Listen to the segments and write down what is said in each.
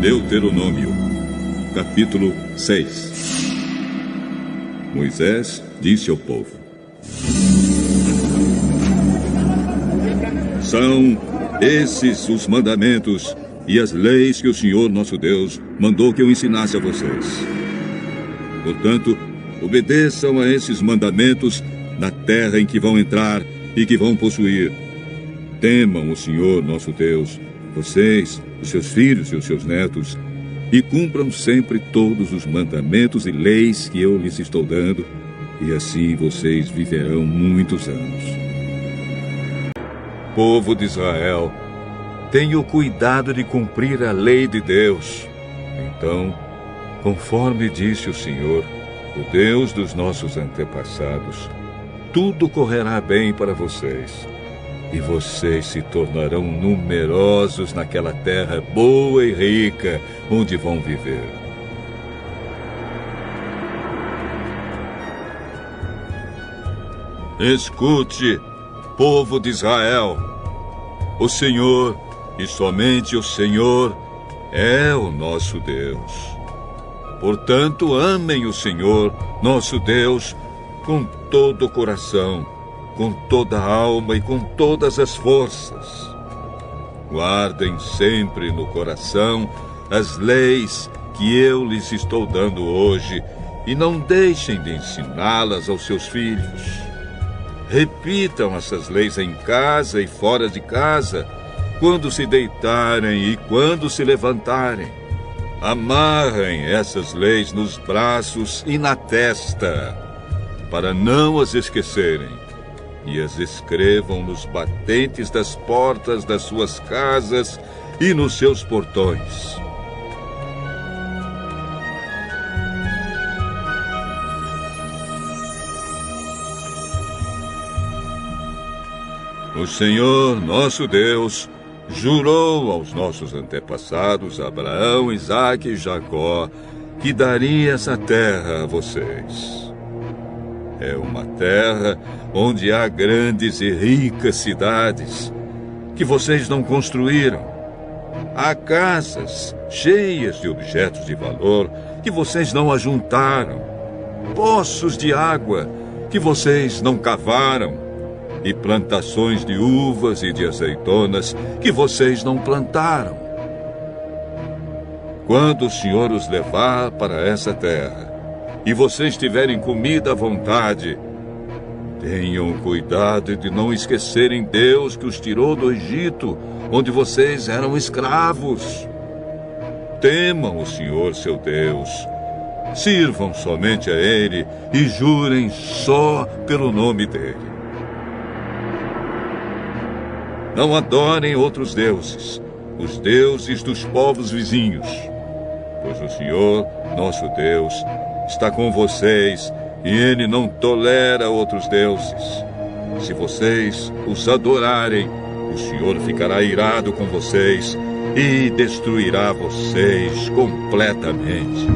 Deuteronômio, capítulo 6. Moisés disse ao povo: São esses os mandamentos e as leis que o Senhor nosso Deus mandou que eu ensinasse a vocês. Portanto, obedeçam a esses mandamentos na terra em que vão entrar e que vão possuir. Temam o Senhor nosso Deus, vocês, os seus filhos e os seus netos, e cumpram sempre todos os mandamentos e leis que eu lhes estou dando, e assim vocês viverão muitos anos. Povo de Israel, tenha o cuidado de cumprir a lei de Deus. Então, conforme disse o Senhor, o Deus dos nossos antepassados, tudo correrá bem para vocês. E vocês se tornarão numerosos naquela terra boa e rica onde vão viver. Escute, povo de Israel. O Senhor, e somente o Senhor, é o nosso Deus. Portanto, amem o Senhor, nosso Deus, com todo o coração, com toda a alma e com todas as forças. Guardem sempre no coração as leis que eu lhes estou dando hoje e não deixem de ensiná-las aos seus filhos. Repitam essas leis em casa e fora de casa, quando se deitarem e quando se levantarem. Amarrem essas leis nos braços e na testa, para não as esquecerem. E as escrevam nos batentes das portas das suas casas e nos seus portões. O Senhor, nosso Deus, jurou aos nossos antepassados, Abraão, Isaque e Jacó, que daria essa terra a vocês. É uma terra onde há grandes e ricas cidades que vocês não construíram. Há casas cheias de objetos de valor que vocês não ajuntaram. Poços de água que vocês não cavaram. E plantações de uvas e de azeitonas que vocês não plantaram. Quando o Senhor os levar para essa terra e vocês tiverem comida à vontade, tenham cuidado de não esquecerem Deus que os tirou do Egito, onde vocês eram escravos. Temam o Senhor, seu Deus. Sirvam somente a Ele e jurem só pelo nome dEle. Não adorem outros deuses, os deuses dos povos vizinhos, pois o Senhor, nosso Deus, está com vocês e Ele não tolera outros deuses. Se vocês os adorarem, o Senhor ficará irado com vocês e destruirá vocês completamente.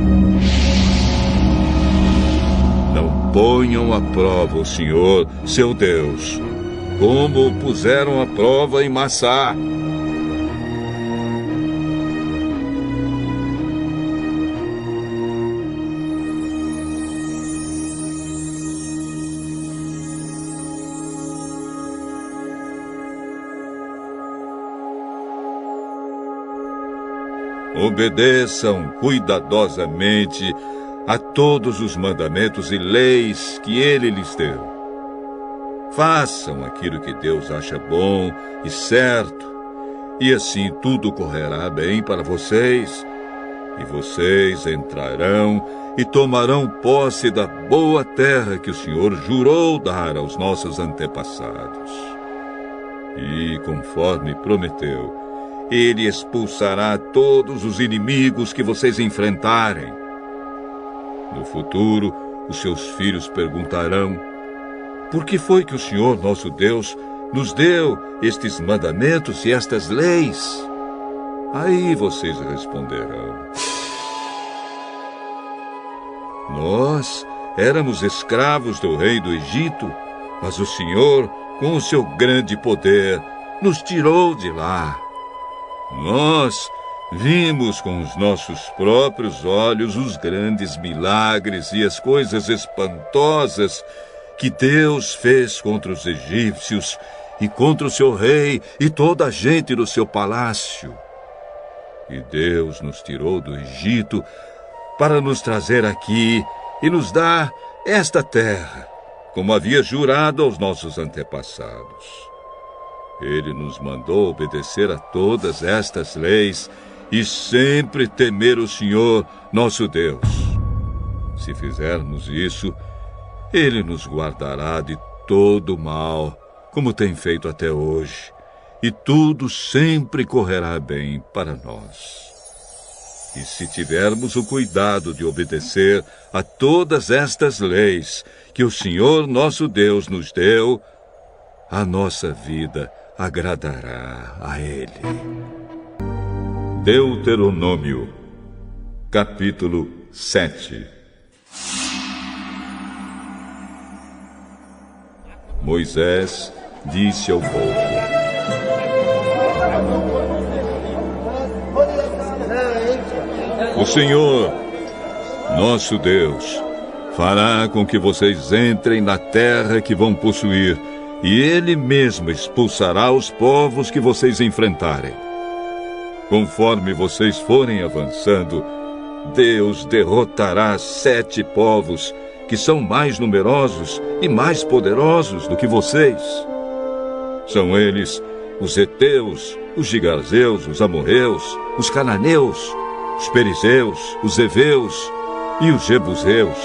Não ponham à prova o Senhor, seu Deus, como o puseram à prova em Massá. Obedeçam cuidadosamente a todos os mandamentos e leis que Ele lhes deu. Façam aquilo que Deus acha bom e certo, e assim tudo correrá bem para vocês, e vocês entrarão e tomarão posse da boa terra que o Senhor jurou dar aos nossos antepassados. E, conforme prometeu, Ele expulsará todos os inimigos que vocês enfrentarem. No futuro, os seus filhos perguntarão: por que foi que o Senhor, nosso Deus, nos deu estes mandamentos e estas leis? Aí vocês responderão: nós éramos escravos do rei do Egito, mas o Senhor, com o seu grande poder, nos tirou de lá. Nós Vimos com os nossos próprios olhos os grandes milagres e as coisas espantosas que Deus fez contra os egípcios e contra o seu rei e toda a gente do seu palácio. E Deus nos tirou do Egito para nos trazer aqui e nos dar esta terra, como havia jurado aos nossos antepassados. Ele nos mandou obedecer a todas estas leis e sempre temer o Senhor, nosso Deus. Se fizermos isso, Ele nos guardará de todo o mal, como tem feito até hoje, e tudo sempre correrá bem para nós. E se tivermos o cuidado de obedecer a todas estas leis que o Senhor nosso Deus nos deu, a nossa vida agradará a Ele. Deuteronômio, capítulo 7. Moisés disse ao povo: O Senhor, nosso Deus, fará com que vocês entrem na terra que vão possuir, e Ele mesmo expulsará os povos que vocês enfrentarem. Conforme vocês forem avançando, Deus derrotará 7 povos que são mais numerosos e mais poderosos do que vocês. São eles os heteus, os gigazeus, os amorreus, os cananeus, os perizeus, os heveus e os jebuseus.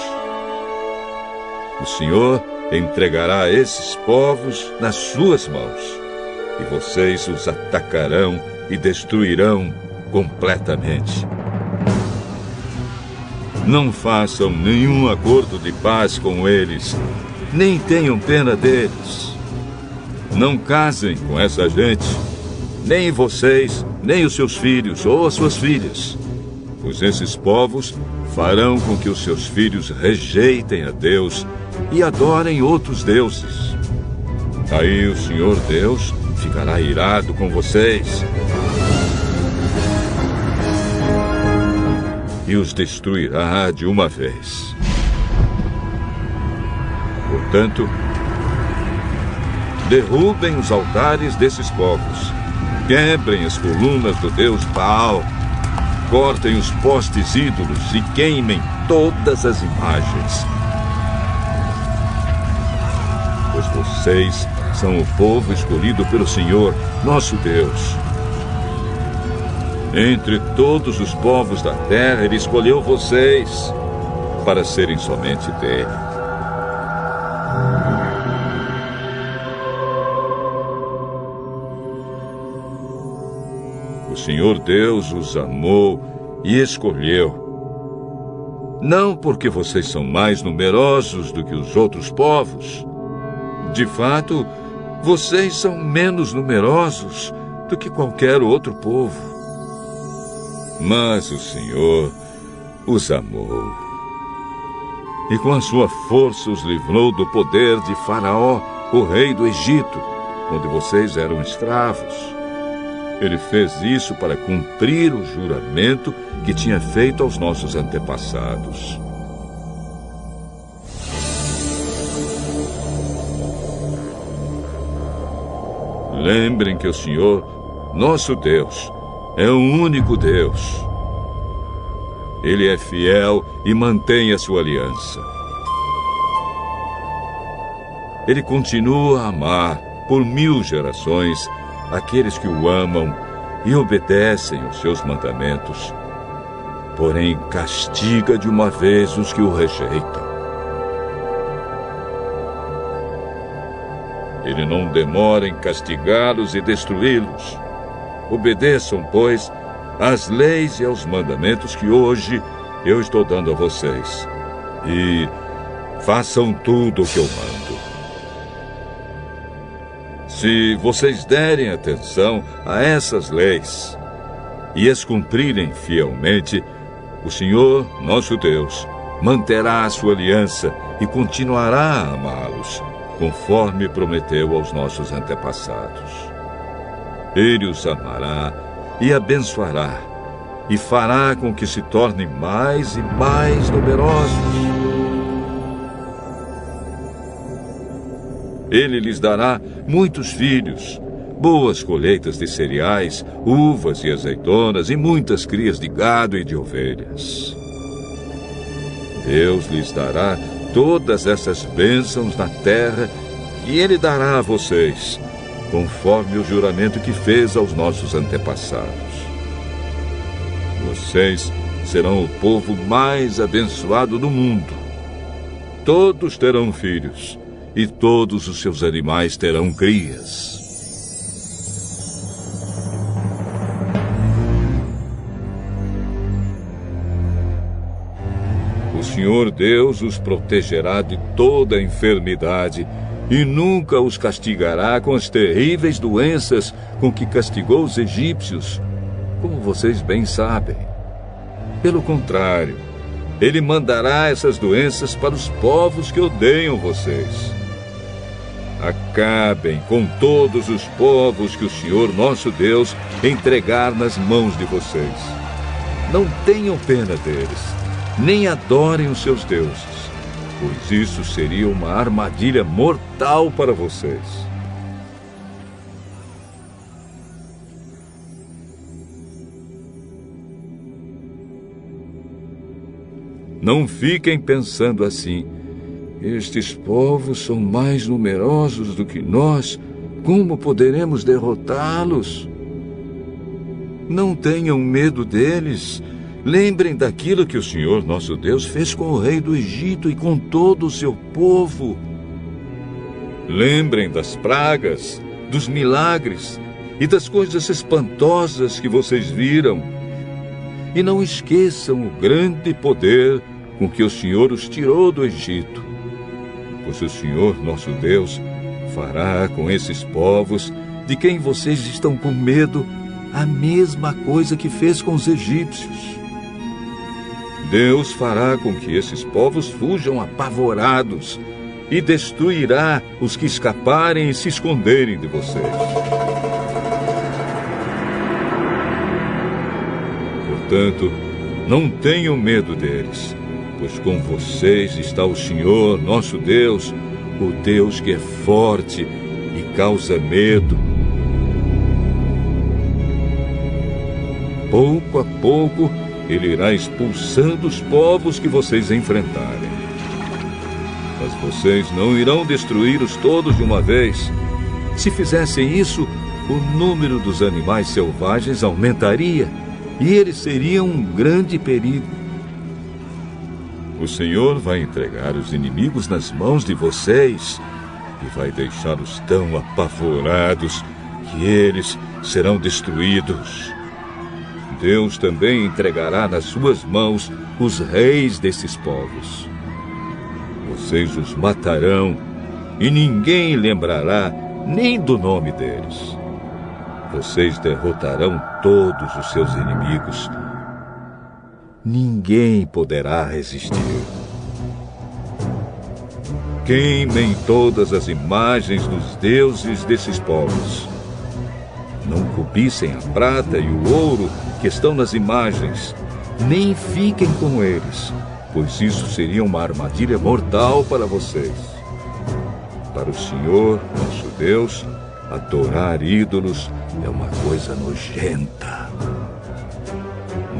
O Senhor entregará esses povos nas suas mãos, e vocês os atacarão e destruirão completamente. Não façam nenhum acordo de paz com eles, nem tenham pena deles. Não casem com essa gente, nem vocês, nem os seus filhos ou as suas filhas, pois esses povos farão com que os seus filhos rejeitem a Deus e adorem outros deuses. Aí o Senhor Deus ficará irado com vocês e os destruirá de uma vez. Portanto, derrubem os altares desses povos, quebrem as colunas do deus Baal, cortem os postes ídolos e queimem todas as imagens. Pois vocês são o povo escolhido pelo Senhor, nosso Deus. Entre todos os povos da terra, Ele escolheu vocês para serem somente dele. O Senhor Deus os amou e escolheu, não porque vocês são mais numerosos do que os outros povos. De fato, vocês são menos numerosos do que qualquer outro povo. Mas o Senhor os amou e com a sua força os livrou do poder de Faraó, o rei do Egito, onde vocês eram escravos. Ele fez isso para cumprir o juramento que tinha feito aos nossos antepassados. Lembrem que o Senhor, nosso Deus, é o único Deus. Ele é fiel e mantém a sua aliança. Ele continua a amar por 1000 gerações aqueles que o amam e obedecem aos seus mandamentos, porém castiga de uma vez os que o rejeitam. Ele não demora em castigá-los e destruí-los. Obedeçam, pois, às leis e aos mandamentos que hoje eu estou dando a vocês. E façam tudo o que eu mando. Se vocês derem atenção a essas leis e as cumprirem fielmente, o Senhor, nosso Deus, manterá a sua aliança e continuará a amá-los, conforme prometeu aos nossos antepassados. Ele os amará e abençoará, e fará com que se tornem mais e mais numerosos. Ele lhes dará muitos filhos, boas colheitas de cereais, uvas e azeitonas e muitas crias de gado e de ovelhas. Deus lhes dará todas essas bênçãos na terra e Ele dará a vocês, conforme o juramento que fez aos nossos antepassados. Vocês serão o povo mais abençoado do mundo. Todos terão filhos e todos os seus animais terão crias. O Senhor Deus os protegerá de toda enfermidade e nunca os castigará com as terríveis doenças com que castigou os egípcios, como vocês bem sabem. Pelo contrário, Ele mandará essas doenças para os povos que odeiam vocês. Acabem com todos os povos que o Senhor nosso Deus entregar nas mãos de vocês. Não tenham pena deles, nem adorem os seus deuses, pois isso seria uma armadilha mortal para vocês. Não fiquem pensando assim: estes povos são mais numerosos do que nós, como poderemos derrotá-los? Não tenham medo deles. Lembrem daquilo que o Senhor nosso Deus fez com o rei do Egito e com todo o seu povo. Lembrem das pragas, dos milagres e das coisas espantosas que vocês viram. E não esqueçam o grande poder com que o Senhor os tirou do Egito. Pois o Senhor nosso Deus fará com esses povos de quem vocês estão com medo a mesma coisa que fez com os egípcios. Deus fará com que esses povos fujam apavorados e destruirá os que escaparem e se esconderem de vocês. Portanto, não tenham medo deles, pois com vocês está o Senhor nosso Deus, o Deus que é forte e causa medo. Pouco a pouco, Ele irá expulsando os povos que vocês enfrentarem. Mas vocês não irão destruí-los todos de uma vez. Se fizessem isso, o número dos animais selvagens aumentaria e eles seriam um grande perigo. O Senhor vai entregar os inimigos nas mãos de vocês e vai deixá-los tão apavorados que eles serão destruídos. Deus também entregará nas suas mãos os reis desses povos. Vocês os matarão e ninguém lembrará nem do nome deles. Vocês derrotarão todos os seus inimigos. Ninguém poderá resistir. Queimem todas as imagens dos deuses desses povos. Não cobissem a prata e o ouro que estão nas imagens, nem fiquem com eles, pois isso seria uma armadilha mortal para vocês. Para o Senhor, nosso Deus, adorar ídolos é uma coisa nojenta.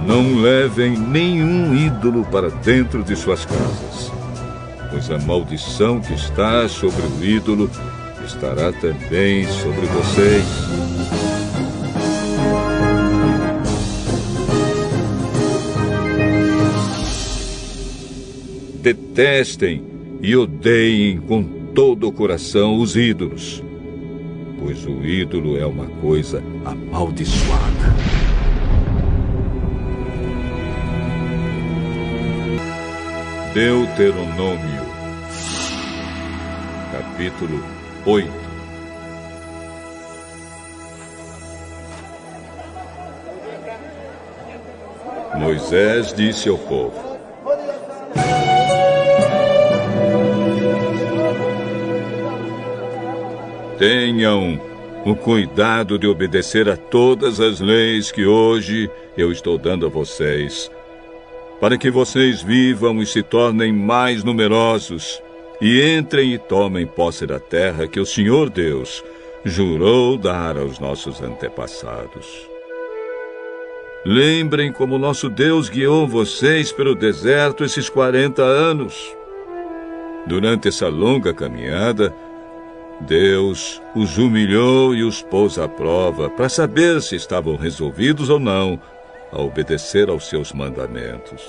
Não levem nenhum ídolo para dentro de suas casas, pois a maldição que está sobre o ídolo estará também sobre vocês. Detestem e odeiem com todo o coração os ídolos, pois o ídolo é uma coisa amaldiçoada. Deuteronômio, capítulo 8. Moisés disse ao povo: tenham o cuidado de obedecer a todas as leis que hoje eu estou dando a vocês, para que vocês vivam e se tornem mais numerosos, e entrem e tomem posse da terra que o Senhor Deus jurou dar aos nossos antepassados. Lembrem como nosso Deus guiou vocês pelo deserto esses 40 anos. Durante essa longa caminhada, Deus os humilhou e os pôs à prova para saber se estavam resolvidos ou não a obedecer aos seus mandamentos.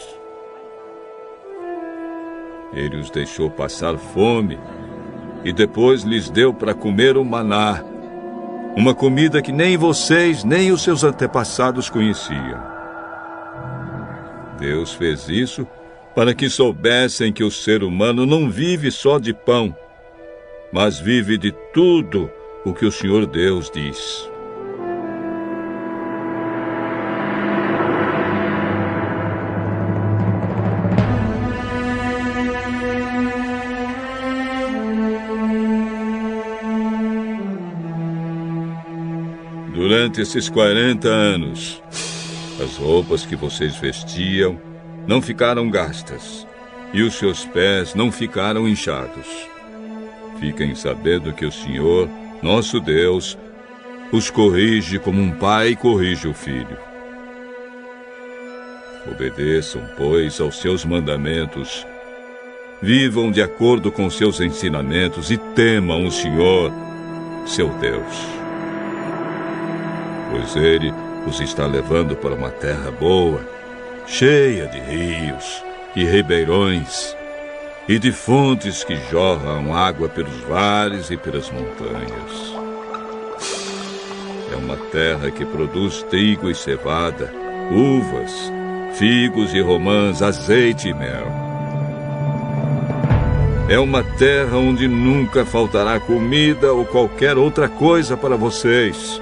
Ele os deixou passar fome e depois lhes deu para comer o maná, uma comida que nem vocês nem os seus antepassados conheciam. Deus fez isso para que soubessem que o ser humano não vive só de pão, mas vive de tudo o que o Senhor Deus diz. Durante esses 40 anos, as roupas que vocês vestiam não ficaram gastas e os seus pés não ficaram inchados. Fiquem sabendo que o Senhor, nosso Deus, os corrige como um pai corrige o filho. Obedeçam, pois, aos seus mandamentos. Vivam de acordo com seus ensinamentos e temam o Senhor, seu Deus. Pois Ele os está levando para uma terra boa, cheia de rios e ribeirões, e de fontes que jorram água pelos vales e pelas montanhas. É uma terra que produz trigo e cevada, uvas, figos e romãs, azeite e mel. É uma terra onde nunca faltará comida ou qualquer outra coisa para vocês.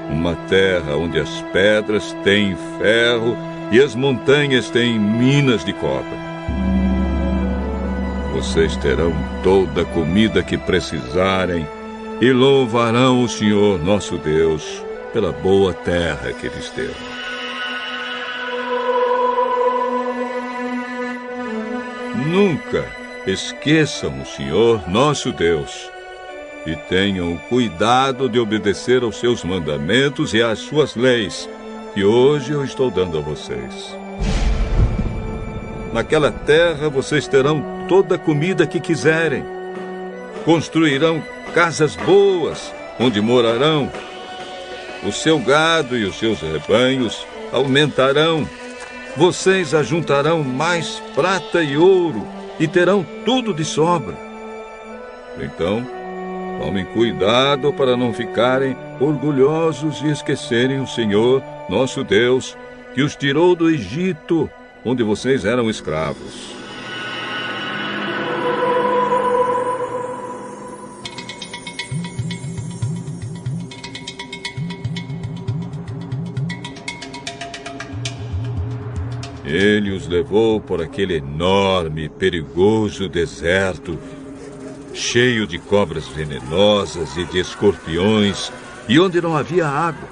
Uma terra onde as pedras têm ferro e as montanhas têm minas de cobre. Vocês terão toda a comida que precisarem e louvarão o Senhor, nosso Deus, pela boa terra que lhes deu. Nunca esqueçam o Senhor, nosso Deus, e tenham o cuidado de obedecer aos seus mandamentos e às suas leis, que hoje eu estou dando a vocês. Naquela terra vocês terão toda a comida que quiserem. Construirão casas boas, onde morarão. O seu gado e os seus rebanhos aumentarão. Vocês ajuntarão mais prata e ouro e terão tudo de sobra. Então, tomem cuidado para não ficarem orgulhosos e esquecerem o Senhor, nosso Deus, que os tirou do Egito, onde vocês eram escravos. Ele os levou por aquele enorme e perigoso deserto, cheio de cobras venenosas e de escorpiões, e onde não havia água.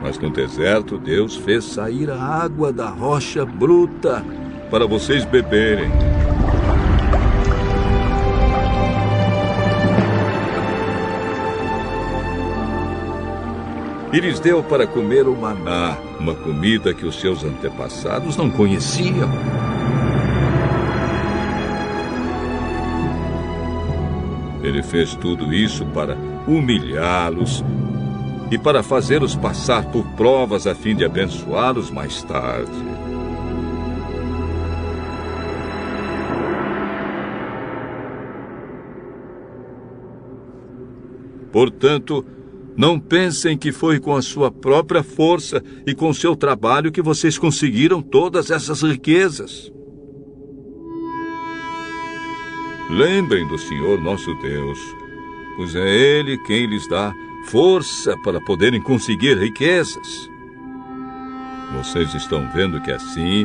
Mas no deserto Deus fez sair a água da rocha bruta para vocês beberem. E lhes deu para comer o maná, uma comida que os seus antepassados não conheciam. Ele fez tudo isso para humilhá-los e para fazê-los passar por provas a fim de abençoá-los mais tarde. Portanto, não pensem que foi com a sua própria força e com seu trabalho que vocês conseguiram todas essas riquezas. Lembrem do Senhor nosso Deus, pois é Ele quem lhes dá força para poderem conseguir riquezas. Vocês estão vendo que assim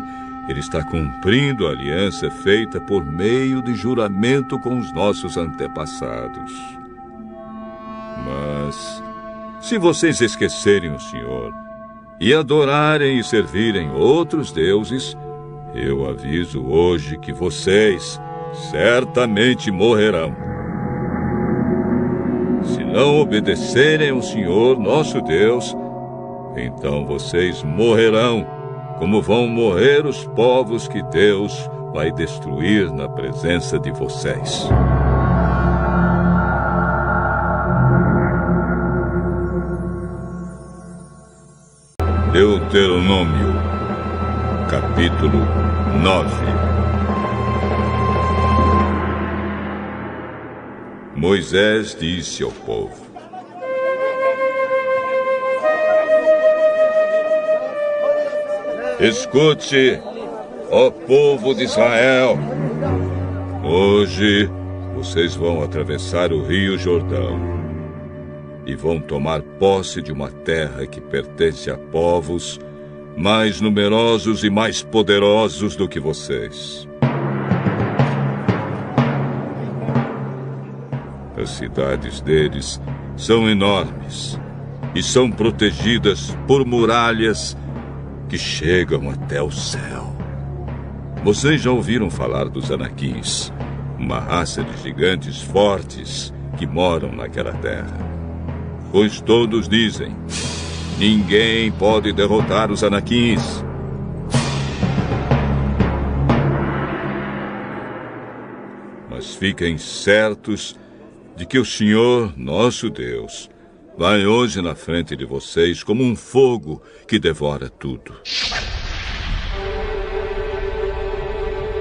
Ele está cumprindo a aliança feita por meio de juramento com os nossos antepassados. Mas, se vocês esquecerem o Senhor e adorarem e servirem outros deuses, eu aviso hoje que vocês certamente morrerão. Se não obedecerem ao Senhor, nosso Deus, então vocês morrerão, como vão morrer os povos que Deus vai destruir na presença de vocês. Deuteronômio, capítulo 9. Moisés disse ao povo: Escute, ó povo de Israel, hoje vocês vão atravessar o rio Jordão e vão tomar posse de uma terra que pertence a povos mais numerosos e mais poderosos do que vocês. As cidades deles são enormes e são protegidas por muralhas que chegam até o céu. Vocês já ouviram falar dos Anaquins, uma raça de gigantes fortes que moram naquela terra. Pois todos dizem: ninguém pode derrotar os Anaquins. Mas fiquem certos de que o Senhor, nosso Deus, vai hoje na frente de vocês como um fogo que devora tudo.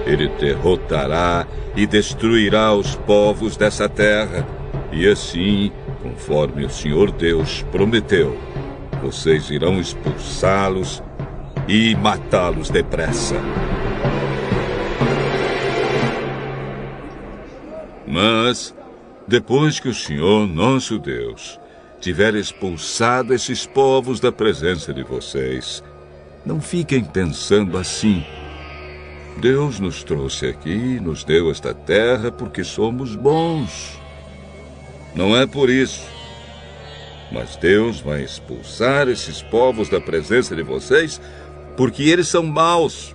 Ele derrotará e destruirá os povos dessa terra, e assim, conforme o Senhor Deus prometeu, vocês irão expulsá-los e matá-los depressa. Mas, depois que o Senhor, nosso Deus, tiver expulsado esses povos da presença de vocês, não fiquem pensando assim: Deus nos trouxe aqui e nos deu esta terra porque somos bons. Não é por isso. Mas Deus vai expulsar esses povos da presença de vocês porque eles são maus.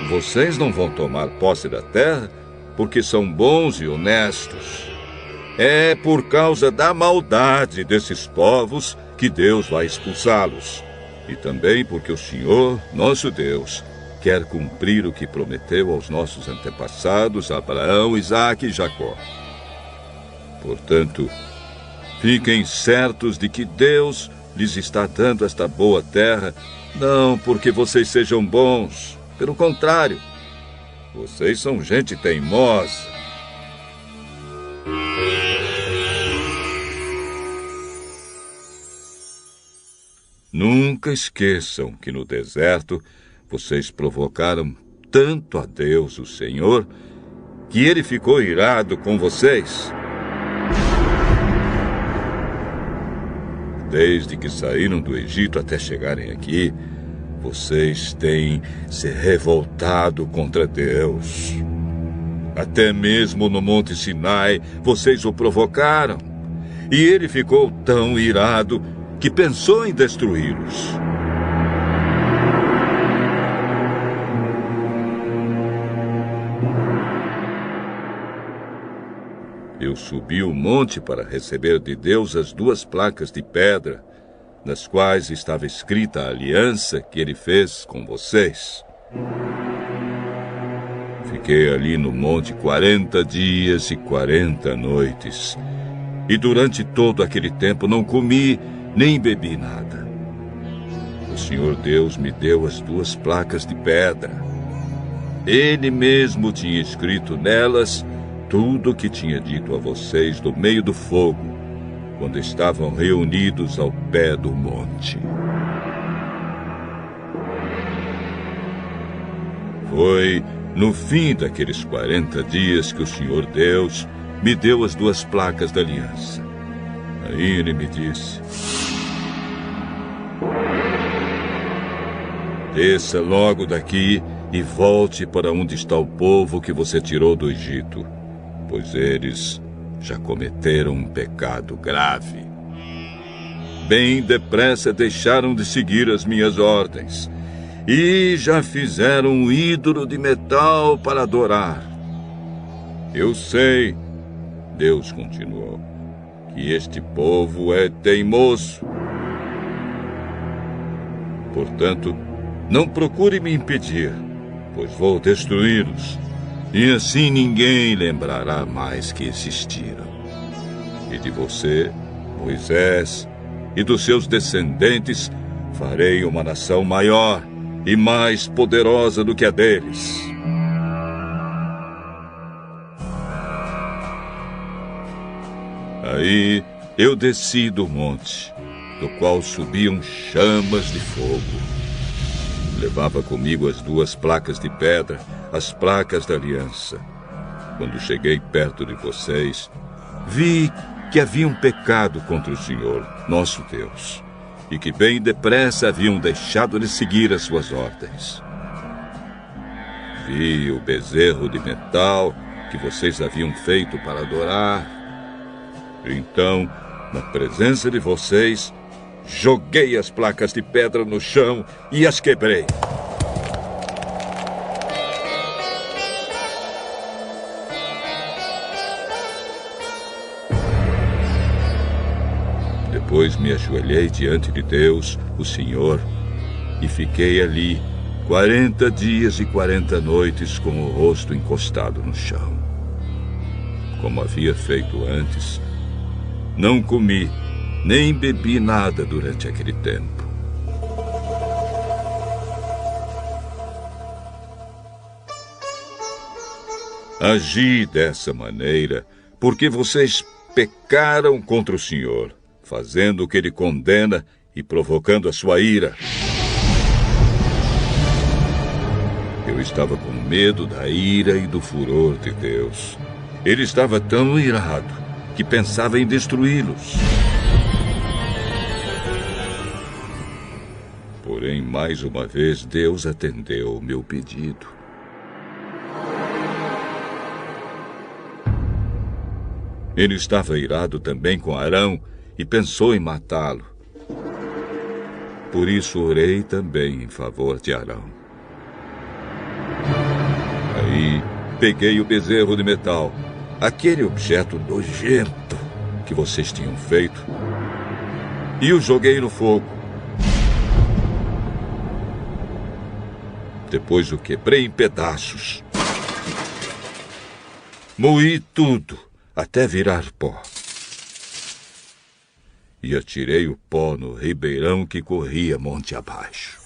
Vocês não vão tomar posse da terra porque são bons e honestos. É por causa da maldade desses povos que Deus vai expulsá-los. E também porque o Senhor, nosso Deus, quer cumprir o que prometeu aos nossos antepassados, Abraão, Isaque e Jacó. Portanto, fiquem certos de que Deus lhes está dando esta boa terra, não porque vocês sejam bons. Pelo contrário, vocês são gente teimosa. Nunca esqueçam que no deserto vocês provocaram tanto a Deus, o Senhor, que ele ficou irado com vocês. Desde que saíram do Egito até chegarem aqui, vocês têm se revoltado contra Deus. Até mesmo no Monte Sinai, vocês o provocaram. E ele ficou tão irado que pensou em destruí-los. Eu subi o monte para receber de Deus as 2 placas de pedra, nas quais estava escrita a aliança que ele fez com vocês. Fiquei ali no monte 40 dias e 40 noites. E durante todo aquele tempo não comi nem bebi nada. O Senhor Deus me deu as 2 placas de pedra. Ele mesmo tinha escrito nelas tudo o que tinha dito a vocês do meio do fogo, quando estavam reunidos ao pé do monte. Foi no fim daqueles 40 dias que o Senhor Deus me deu as 2 placas da aliança. Aí ele me disse: Desça logo daqui e volte para onde está o povo que você tirou do Egito, pois eles já cometeram um pecado grave. Bem depressa deixaram de seguir as minhas ordens e já fizeram um ídolo de metal para adorar. Eu sei, Deus continuou, que este povo é teimoso. Portanto, não procure me impedir, pois vou destruí-los, e assim ninguém lembrará mais que existiram. E de você, Moisés, e dos seus descendentes, farei uma nação maior e mais poderosa do que a deles. Aí eu desci do monte, do qual subiam chamas de fogo. Levava comigo as 2 placas de pedra, as placas da aliança. Quando cheguei perto de vocês, vi que haviam pecado contra o Senhor, nosso Deus, e que bem depressa haviam deixado de seguir as suas ordens. Vi o bezerro de metal que vocês haviam feito para adorar. Então, na presença de vocês, joguei as placas de pedra no chão e as quebrei. Depois me ajoelhei diante de Deus, o Senhor, e fiquei ali 40 dias e 40 noites com o rosto encostado no chão. Como havia feito antes, não comi nem bebi nada durante aquele tempo. Agi dessa maneira porque vocês pecaram contra o Senhor, fazendo o que Ele condena e provocando a sua ira. Eu estava com medo da ira e do furor de Deus. Ele estava tão irado que pensava em destruí-los. Porém, mais uma vez, Deus atendeu o meu pedido. Ele estava irado também com Arão e pensou em matá-lo. Por isso orei também em favor de Arão. Aí peguei o bezerro de metal, aquele objeto nojento que vocês tinham feito, e o joguei no fogo. Depois o quebrei em pedaços. Moí tudo até virar pó. E atirei o pó no ribeirão que corria monte abaixo.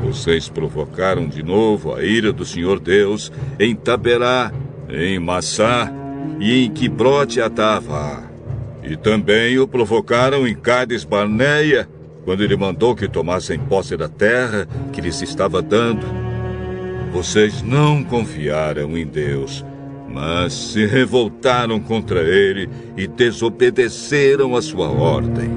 Vocês provocaram de novo a ira do Senhor Deus em Taberá, em Massá e em Quibrote-Hatavá. E também o provocaram em Cades Barneia, quando ele mandou que tomassem posse da terra que lhes estava dando. Vocês não confiaram em Deus, mas se revoltaram contra ele e desobedeceram a sua ordem.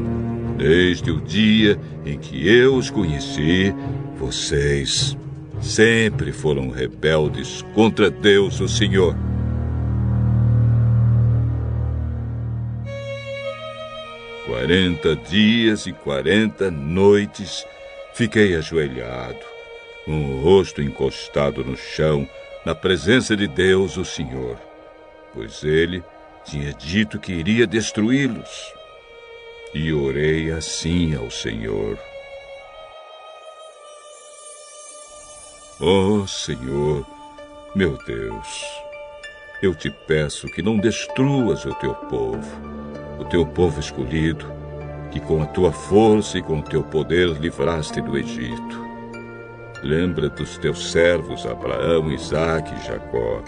Desde o dia em que eu os conheci, vocês sempre foram rebeldes contra Deus, o Senhor. « 40 dias e 40 noites fiquei ajoelhado, com o rosto encostado no chão, na presença de Deus, o Senhor, pois ele tinha dito que iria destruí-los. E orei assim ao Senhor. Ó Senhor, meu Deus, eu te peço que não destruas o teu povo escolhido, que com a tua força e com o teu poder livraste do Egito. Lembra dos teus servos Abraão, Isaque e Jacó,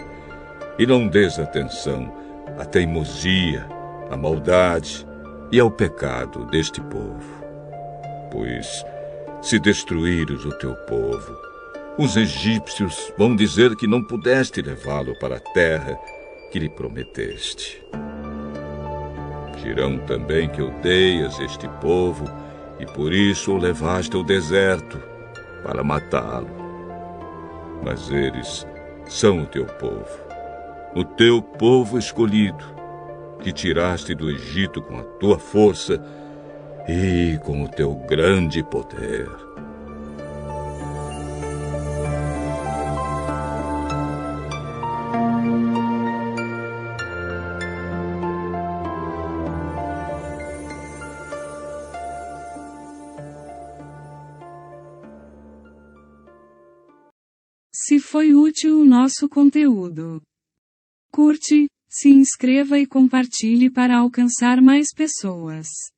e não des atenção à teimosia, à maldade e ao pecado deste povo. Pois, se destruíres o teu povo, os egípcios vão dizer que não pudeste levá-lo para a terra que lhe prometeste. Dirão também que odeias este povo e por isso o levaste ao deserto para matá-lo. Mas eles são o teu povo escolhido, que tiraste do Egito com a tua força e com o teu grande poder. Se foi útil o nosso conteúdo, curte, se inscreva e compartilhe para alcançar mais pessoas.